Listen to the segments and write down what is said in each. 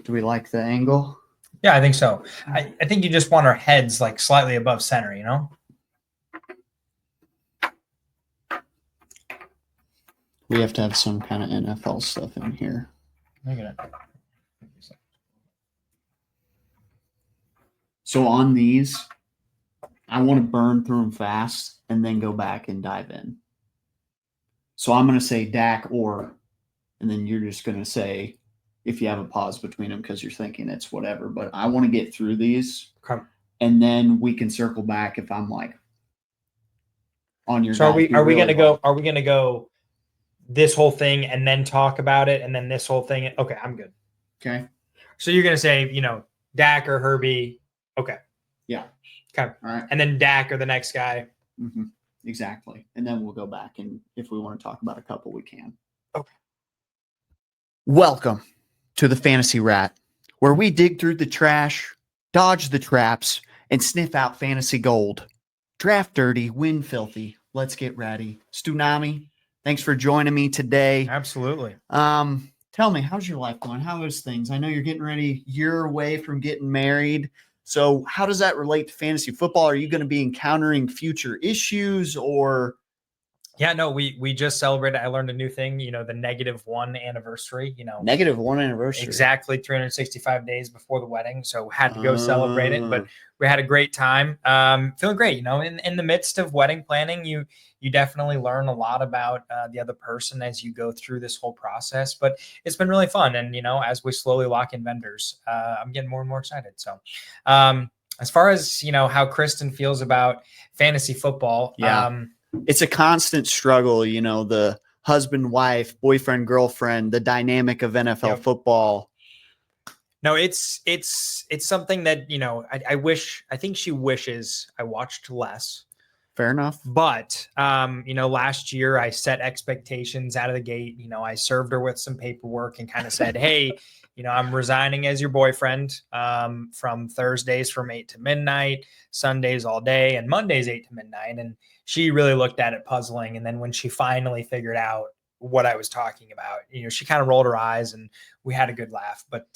Do we like the angle? Yeah, I think so. I think you just want our heads like slightly above center, you know? We have to have some kind of NFL stuff in here. Look at it. So on these, I want to burn through them fast and then go back and dive in. So I'm going to say Dak or, and then you're just going to say if you have a pause between them because you're thinking it's whatever. But I want to get through these. Okay. And then we can circle back if I'm like on your. So are we gonna go? Are we gonna go this whole thing and then talk about it and then this whole thing? Okay, I'm good. Okay. So you're gonna say Dak or Herbie? Okay. Yeah. Okay. All right. And then Dak or the next guy. Mm-hmm. Exactly. And then we'll go back and if we want to talk about a couple, we can. Okay. Welcome to the Fantasy Rat, where we dig through the trash, dodge the traps, and sniff out fantasy gold. Draft dirty, win filthy. Let's get ratty. Stewnami, thanks for joining me today. Absolutely. Tell me, how's your life going? How is things? I know you're getting ready. You're away from getting married. So how does that relate to fantasy football? Are you going to be encountering future issues or? Yeah, no, we just celebrated. I learned a new thing, the -1 anniversary, -1 anniversary. Exactly 365 days before the wedding. So had to go celebrate it, but we had a great time. Feeling great, in the midst of wedding planning, you definitely learn a lot about the other person as you go through this whole process, but it's been really fun. And, as we slowly lock in vendors, I'm getting more and more excited. So, as far as, how Kristen feels about fantasy football, it's a constant struggle, the husband, wife, boyfriend, girlfriend, the dynamic of NFL football. No, it's something that, I think she wishes I watched less. Fair enough. But, last year I set expectations out of the gate. I served her with some paperwork and kind of said, hey, I'm resigning as your boyfriend from Thursdays from 8 to midnight, Sundays all day, and Mondays 8 to midnight. And she really looked at it puzzling. And then when she finally figured out what I was talking about, she kind of rolled her eyes and we had a good laugh. But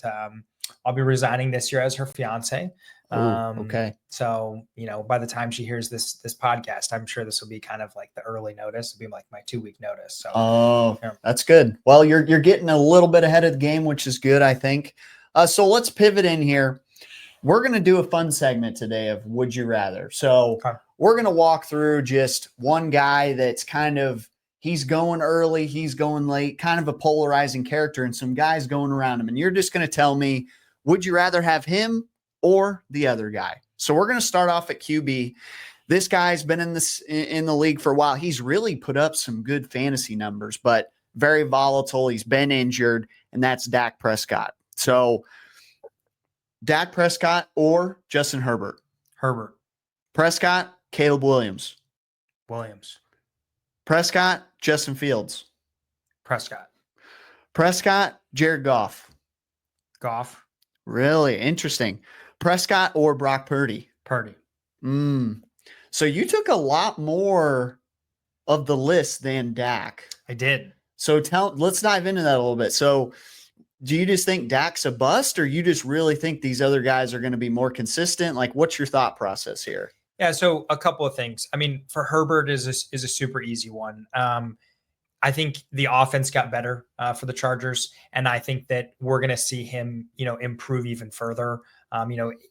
I'll be resigning this year as her fiance. Okay. So, by the time she hears this podcast, I'm sure this will be kind of like the early notice. It'll be like my 2-week notice. So, That's good. Well, you're getting a little bit ahead of the game, which is good, I think. So let's pivot in here. We're going to do a fun segment today of Would You Rather. So we're going to walk through just one guy that's kind of, he's going early, he's going late, kind of a polarizing character, and some guys going around him. And you're just going to tell me, would you rather have him or the other guy? So we're going to start off at QB. This guy's been in the league for a while. He's really put up some good fantasy numbers, but very volatile. He's been injured, and that's Dak Prescott. So Dak Prescott or Justin Herbert? Herbert. Prescott, Caleb Williams. Williams. Prescott, Justin Fields. Prescott. Prescott, Jared Goff. Goff. Really interesting. Prescott or Brock Purdy? Purdy. So you took a lot more of the list than Dak. I did. So let's dive into that a little bit. So do you just think Dak's a bust, or you just really think these other guys are going to be more consistent? Like, what's your thought process here? Yeah, so a couple of things. I mean, for Herbert is a super easy one. I think the offense got better for the Chargers, and I think that we're going to see him, improve even further.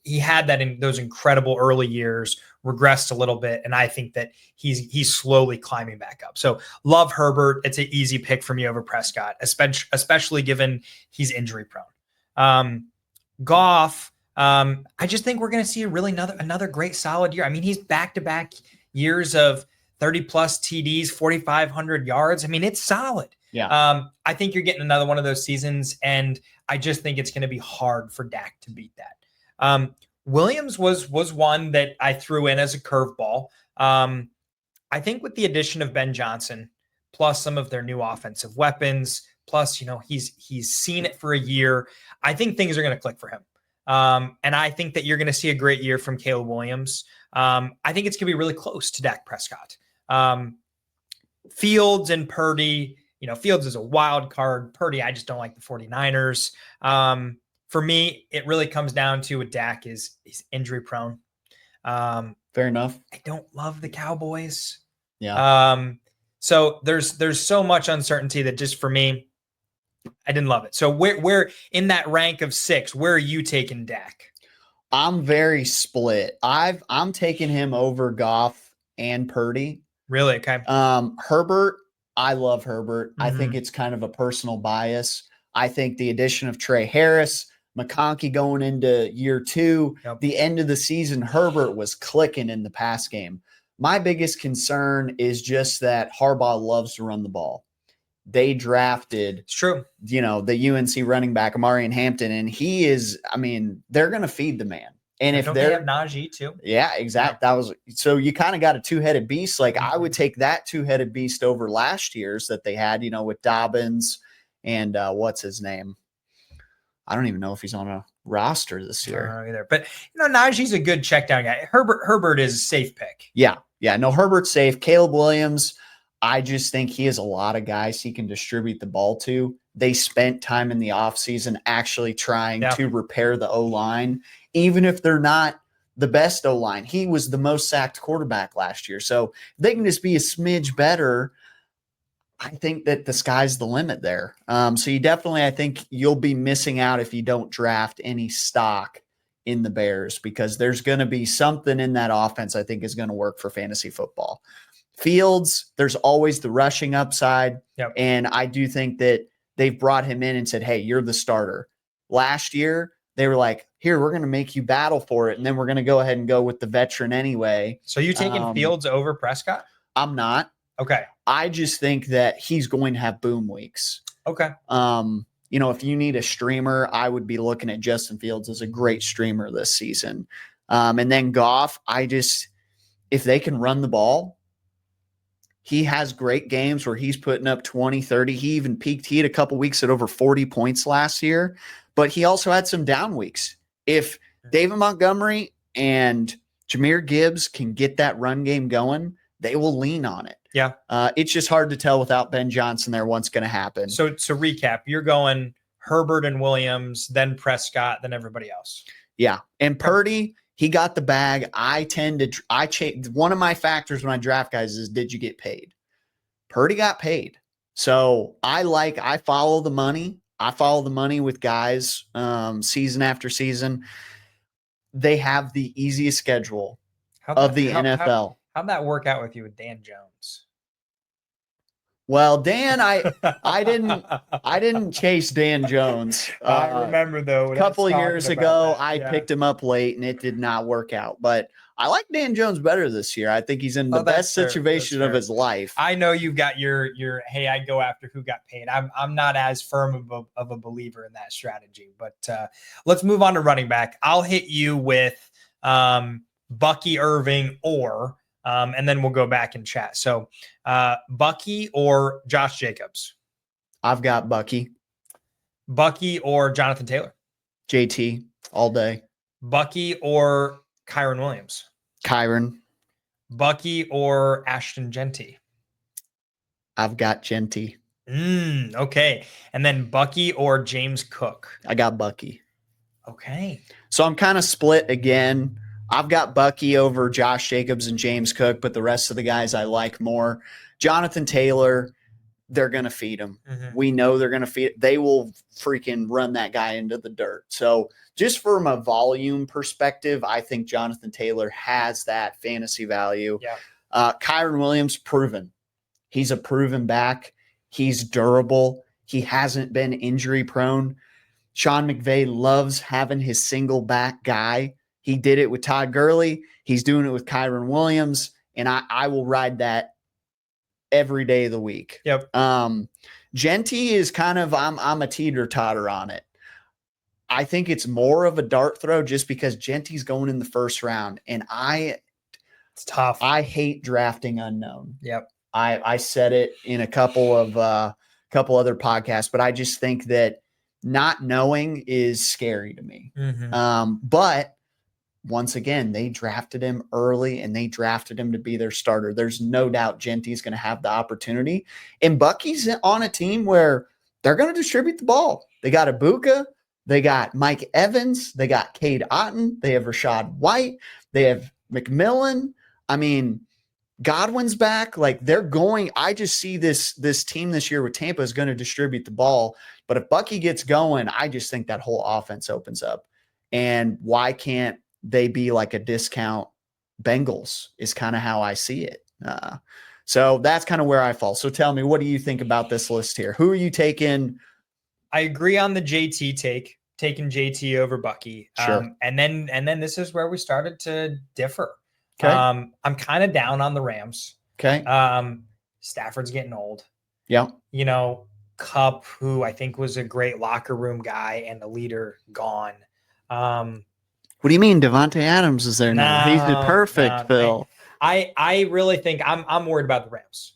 He had that in those incredible early years, regressed a little bit, and I think that he's slowly climbing back up. So love Herbert. It's an easy pick for me over Prescott, especially given he's injury prone. Goff, I just think we're going to see another great solid year. I mean, he's back-to-back years of 30 plus TDs, 4,500 yards. I mean, it's solid. Yeah. I think you're getting another one of those seasons, and I just think it's going to be hard for Dak to beat that. Williams was one that I threw in as a curveball. I think with the addition of Ben Johnson, plus some of their new offensive weapons, plus, he's seen it for a year, I think things are going to click for him. And I think that you're going to see a great year from Caleb Williams. I think it's going to be really close to Dak Prescott. Fields and Purdy, Fields is a wild card. Purdy, I just don't like the 49ers. for me, it really comes down to with Dak is he's injury prone. Fair enough. I don't love the Cowboys. Yeah. So there's so much uncertainty that just for me, I didn't love it. So where in that rank of 6, where are you taking Dak? I'm very split. I'm taking him over Goff and Purdy. Really? Okay. Herbert, I love Herbert. I think it's kind of a personal bias. I think the addition of Trey Harris, McConkey going into year 2, the end of the season, Herbert was clicking in the pass game. My biggest concern is just that Harbaugh loves to run the ball. They drafted, it's true, the UNC running back, Amarian Hampton, and he is, they're going to feed the man. And if they have Najee too. Yeah, exactly. Yeah. That was, so you kind of got a 2-headed beast. Like I would take that 2-headed beast over last year's that they had, with Dobbins and what's his name? I don't even know if he's on a roster this year. I don't know either. But Najee's a good check down guy. Herbert is a safe pick. Yeah. No, Herbert's safe. Caleb Williams, I just think he has a lot of guys he can distribute the ball to. They spent time in the offseason actually trying to repair the O-line, even if they're not the best O-line. He was the most sacked quarterback last year. So they can just be a smidge better. I think that the sky's the limit there. So you definitely, I think you'll be missing out if you don't draft any stock in the Bears, because there's going to be something in that offense I think is going to work for fantasy football. Fields, there's always the rushing upside. Yep. And I do think that they've brought him in and said, hey, you're the starter. Last year, they were like, here, we're going to make you battle for it. And then we're going to go ahead and go with the veteran anyway. So you taking Fields over Prescott? I'm not. Okay. I just think that he's going to have boom weeks. Okay. If you need a streamer, I would be looking at Justin Fields as a great streamer this season. And then Goff, if they can run the ball, he has great games where he's putting up 20, 30. He even peaked. He had a couple weeks at over 40 points last year, but he also had some down weeks. If David Montgomery and Jahmyr Gibbs can get that run game going, they will lean on it. Yeah. It's just hard to tell without Ben Johnson there what's going to happen. So to recap, you're going Herbert and Williams, then Prescott, then everybody else. Yeah. And Purdy, he got the bag. One of my factors when I draft guys is, did you get paid? Purdy got paid. So I follow the money. I follow the money with guys season after season. They have the easiest schedule of the NFL. How'd that work out with you with Dan Jones? Well, Dan, I didn't chase Dan Jones. I remember though. A couple of years ago, I picked him up late and it did not work out. But I like Dan Jones better this year. I think he's in the best situation of his life. I know you've got your hey, I go after who got paid. I'm not as firm of a believer in that strategy. But let's move on to running back. I'll hit you with Bucky Irving and then we'll go back and chat. So Bucky or Josh Jacobs? I've got Bucky. Bucky or Jonathan Taylor? JT all day. Bucky or Kyron Williams? Kyron. Bucky or Ashton Genty? I've got Genty. Okay. And then Bucky or James Cook? I got Bucky. Okay. So I'm kind of split again. I've got Bucky over Josh Jacobs and James Cook, but the rest of the guys I like more. Jonathan Taylor, they're going to feed him. Mm-hmm. We know they're going to feed. They will freaking run that guy into the dirt. So just from a volume perspective, I think Jonathan Taylor has that fantasy value. Yeah. Kyron Williams, proven. He's a proven back. He's durable. He hasn't been injury prone. Sean McVay loves having his single back guy. He did it with Todd Gurley. He's doing it with Kyron Williams, and I will ride that every day of the week. Yep. Genty is kind of I'm a teeter-totter on it. I think it's more of a dart throw just because Genty's going in the first round, and it's tough. I hate drafting unknown. Yep. I said it in a couple other podcasts, but I just think that not knowing is scary to me. Mm-hmm. But once again, they drafted him early and they drafted him to be their starter. There's no doubt Genty's going to have the opportunity. And Bucky's on a team where they're going to distribute the ball. They got Ibuka. They got Mike Evans. They got Cade Otton. They have Rashad White. They have McMillan. I mean, Godwin's back. Like they're going. I just see this team this year with Tampa is going to distribute the ball. But if Bucky gets going, I just think that whole offense opens up. And why can't they be like a discount Bengals is kind of how I see it. So that's kind of where I fall. So tell me, what do you think about this list here? Who are you taking? I agree on the JT taking JT over Bucky. Sure. And then this is where we started to differ. Okay. I'm kind of down on the Rams. Okay. Stafford's getting old. Yeah. You know, Kupp, who I think was a great locker room guy and a leader, gone. What do you mean Devontae Adams is there now? He's perfect, Phil. I really think I'm worried about the Rams.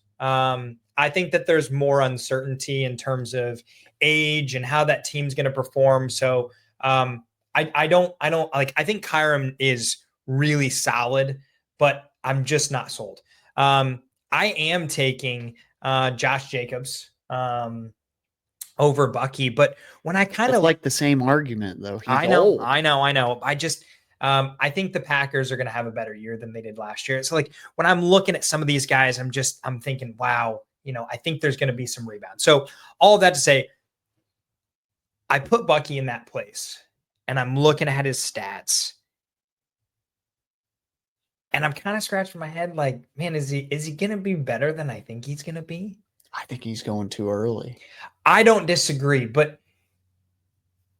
I think that there's more uncertainty in terms of age and how that team's going to perform. So I don't like, I think Kyram is really solid, but I'm just not sold. I am taking Josh Jacobs over Bucky, but when I kind of like the same argument though. I know. I just I think the Packers are going to have a better year than they did last year. So like when I'm looking at some of these guys, I'm thinking, wow, you know, I think there's going to be some rebound. So all of that to say, I put Bucky in that place and I'm looking at his stats and I'm kind of scratching my head like, man, is he going to be better than I think he's going to be? I think he's going too early. I don't disagree, but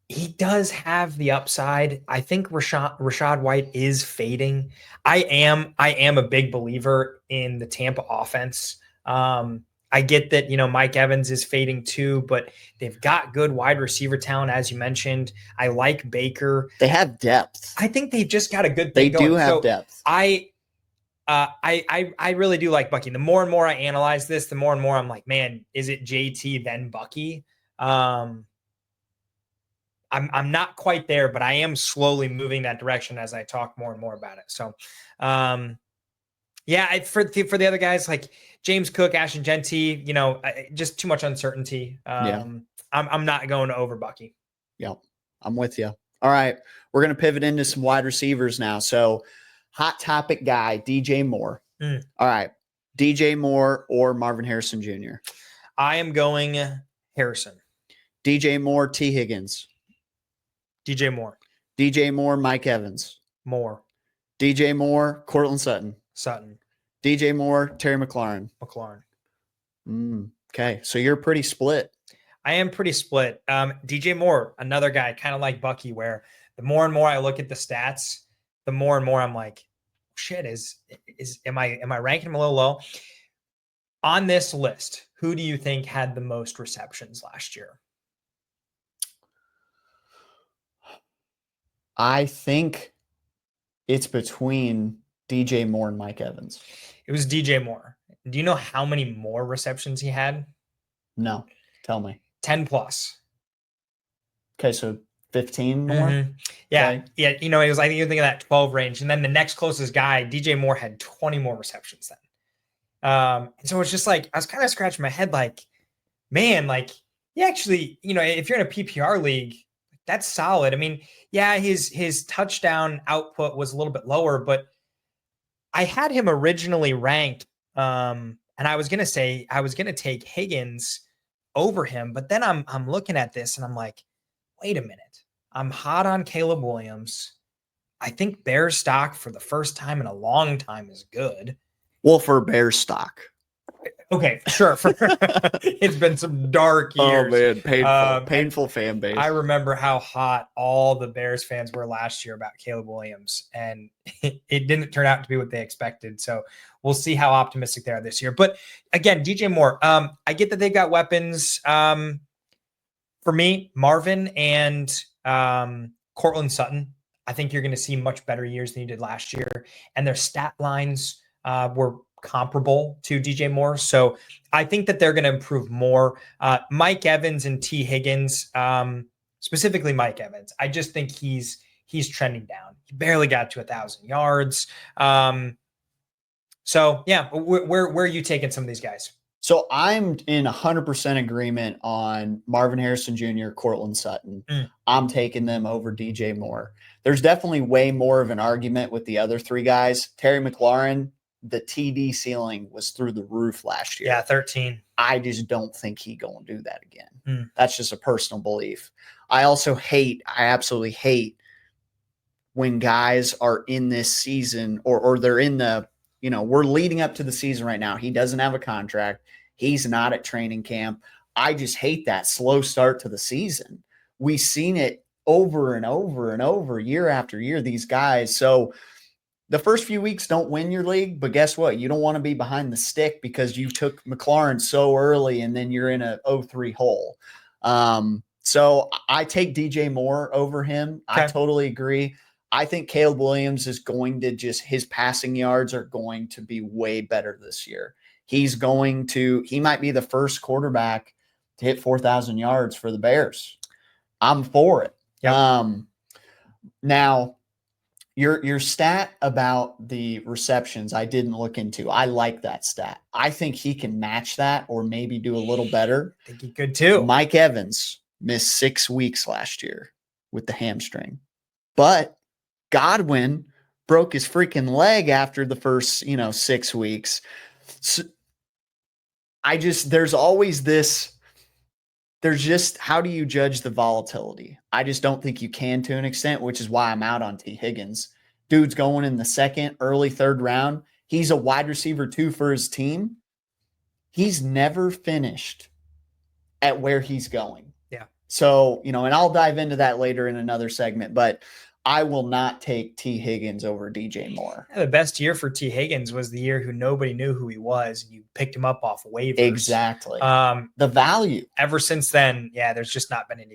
he does have the upside. I think Rashad White is fading. I am a big believer in the Tampa offense. I get that, you know, Mike Evans is fading too, but they've got good wide receiver talent, as you mentioned. I like Baker. They have depth. I think they've just got a good thing going. They do have depth. I really do like Bucky. The more and more I analyze this, the more and more I'm like, man, is it JT then Bucky? I'm not quite there, but I am slowly moving that direction as I talk more and more about it. So, yeah, for the other guys like James Cook, Ashton Genty, you know, just too much uncertainty. I'm not going over Bucky. Yep, I'm with you. All right, we're gonna pivot into some wide receivers now. So, hot topic guy, DJ Moore. All right, DJ Moore or Marvin Harrison Jr. I am going Harrison. DJ Moore, T. Higgins. DJ Moore. DJ Moore, Mike Evans. Moore. DJ Moore, Cortland Sutton. Sutton. DJ Moore, Terry McLaurin. McLaurin. Okay, so you're pretty split. I am pretty split. DJ Moore, another guy kind of like Bucky, where the more and more I look at the stats, the more and more I'm like, shit, am I ranking him a little low? On this list, who do you think had the most receptions last year? I think it's between DJ Moore and Mike Evans. It was DJ Moore. Do you know how many more receptions he had? No. Tell me. 10 plus. Okay, so 15 more? Mm-hmm. Yeah. Okay. Yeah. You know, it was, I think you're thinking of that 12 range. And then the next closest guy, DJ Moore, had 20 more receptions then. And so it's just like, I was kind of scratching my head like, man, like, yeah, actually, you know, if you're in a PPR league, that's solid. I mean, yeah, his touchdown output was a little bit lower, but I had him originally ranked, and I was gonna take Higgins over him, but then I'm looking at this and I'm like, wait a minute, I'm hot on Caleb Williams. I think Bears stock for the first time in a long time is good. Well, for Bears stock. Okay, sure. It's been some dark years. Oh man, painful fan base. I remember how hot all the Bears fans were last year about Caleb Williams, and it didn't turn out to be what they expected. So we'll see how optimistic they are this year. But again, DJ Moore, I get that they've got weapons. For me, Marvin and Cortland Sutton, I think you're going to see much better years than you did last year, and their stat lines were comparable to DJ Moore. So I think that they're going to improve more. Mike Evans and T. Higgins, specifically Mike Evans, I just think he's trending down. He barely got to 1,000 yards. So yeah, where are you taking some of these guys? So I'm in 100% agreement on Marvin Harrison Jr., Cortland Sutton. I'm taking them over DJ Moore. There's definitely way more of an argument with the other three guys. Terry McLaurin, the TD ceiling was through the roof last year. Yeah, 13. I just don't think he going to do that again. That's just a personal belief. I absolutely hate when guys are in this season or they're in the, we're leading up to the season right now. He doesn't have a contract. He's not at training camp. I just hate that slow start to the season. We've seen it over and over and over, year after year, these guys. So the first few weeks don't win your league, but guess what? You don't want to be behind the stick because you took McLaurin so early and then you're in a 0-3 hole. So I take DJ Moore over him. Okay. I totally agree. I think Caleb Williams is going to his passing yards are going to be way better this year. He might be the first quarterback to hit 4,000 yards for the Bears. I'm for it. Yep. Now, your stat about the receptions, I didn't look into. I like that stat. I think he can match that or maybe do a little better. I think he could too. Mike Evans missed 6 weeks last year with the hamstring, but Godwin broke his freaking leg after the first, 6 weeks. So there's always this, there's just, how do you judge the volatility? I just don't think you can to an extent, which is why I'm out on T. Higgins. Dude's going in the second, early third round. He's a wide receiver 2 for his team. He's never finished at where he's going. Yeah. So, and I'll dive into that later in another segment, but I will not take T. Higgins over DJ Moore. The best year for T. Higgins was the year nobody knew who he was, and you picked him up off waivers. Exactly. The value. Ever since then, there's just not been any